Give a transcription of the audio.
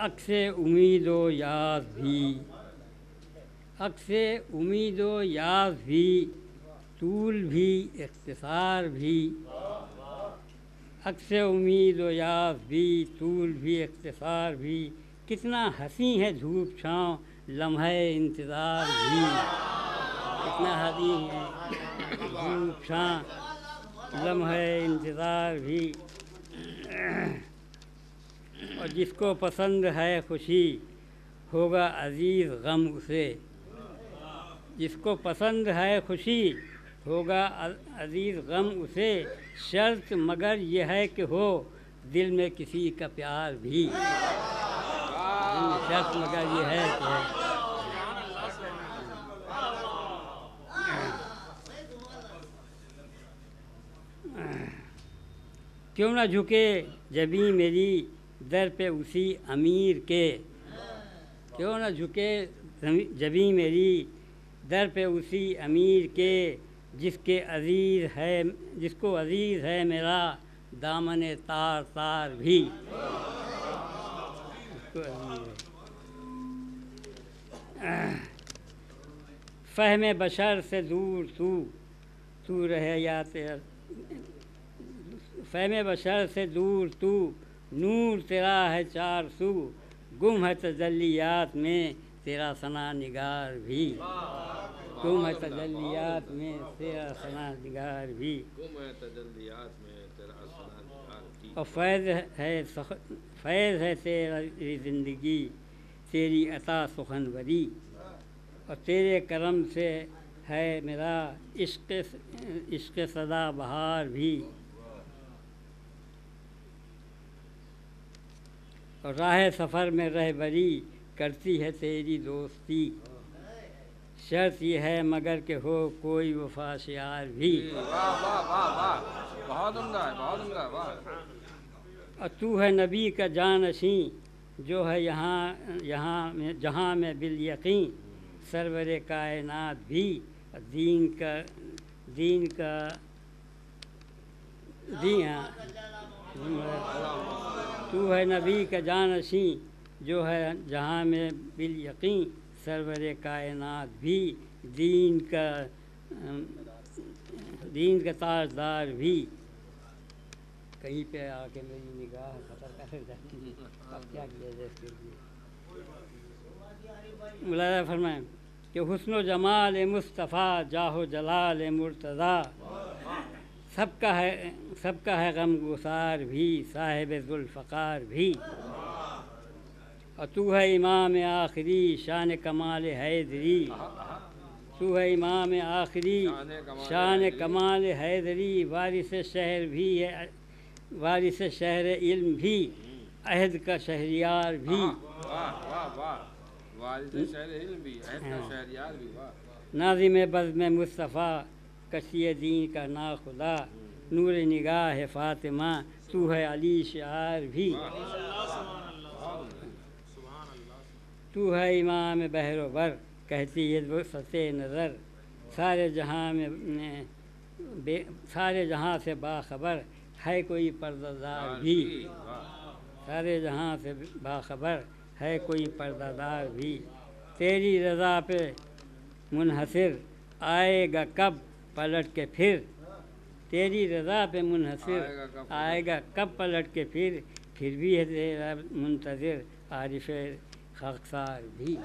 عکس امید و یاز بھی، عکس امید و یاز بھی، طول بھی اختصار بھی، عکس امید و یاز بھی، طول بھی اختصار بھی، کتنا حسین ہے دھوپ چھاؤں لمحہ انتظار بھی، کتنا حسین ہے دھوپ چھاؤں لمحہ انتظار بھی۔ اور جس کو پسند ہے خوشی ہوگا عزیز غم اسے، جس کو پسند ہے خوشی ہوگا عزیز غم اسے، شرط مگر یہ ہے کہ ہو دل میں کسی کا پیار بھی، شرط مگر یہ ہے کہ کیوں نہ جھکے جبیں میری در پہ اسی امیر کے، کیوں نہ جھکے جبیں میری در پہ اسی امیر کے، جس کے عزیز ہے جس کو عزیز ہے میرا دامن تار تار بھی، جس کو عزیز ہے۔ فہم بشر سے دور تو رہے یا تیرا، فہم بشر سے دور تو نور تیرا ہے چار سو، گم ہے تجلیات میں تیرا ثنا نگار بھی، گم ہے تجلیات میں تیرا ثنا نگار بھی، گم ہے تجلیات میں تیرا ثنا نگار بھی۔ اور فیض ہے تیری زندگی تیری عطا سخنوری، اور تیرے کرم سے ہے میرا عشق سدا بہار بھی، اور راہ سفر میں رہبری کرتی ہے تیری دوستی، شرط یہ ہے مگر کہ ہو کوئی وفا شیار بھی، واہ واہ واہ واہ، بہت عمدہ ہے، بہت عمدہ، واہ۔ اور تو ہے نبی کا جانشین جو ہے جہاں میں بالیقین، سرور کائنات بھی، تو ہے نبی کا جانشین جو ہے جہاں میں بالیقین، سرور کائنات بھی، دین کا تاجدار بھی۔ کہیں پہ آ کے میری نگاہ خطر کر جاتی ہے، اب کیا کیا جائے اس کے لیے۔ ملاحظہ فرمائیں کہ حسن و جمال مصطفیٰ جاہ و جلال مرتضیٰ، سب کا ہے غم گسار بھی، صاحب ذوالفقار بھی، اور تو ہے امام آخری شان کمال حیدری، تو ہے امام آخری شان کمال حیدری، وارث شہر بھی ہے، وارث شہر علم بھی، عہد کا شہریار بھی، واہ واہ واہ، وارث شہر علم بھی، عہد کا شہریار بھی، واہ۔ ناظم بزم مصطفیٰ کشی دین کا ناخدا، نور نگاہ فاطمہ تو ہے علی شعار بھی، تو ہے امام بحر و بر کہتی ہے وسعت نظر، سارے جہاں سے باخبر ہے کوئی پردہ دار بھی، سارے جہاں سے باخبر ہے کوئی پردہ دار بھی، تیری رضا پہ منحصر آئے گا کب پلٹ کے پھر، تیری رضا پہ منحصر آئے گا کب پلٹ کے پھر بھی ہے تیرا منتظر عارف خاکسار بھی۔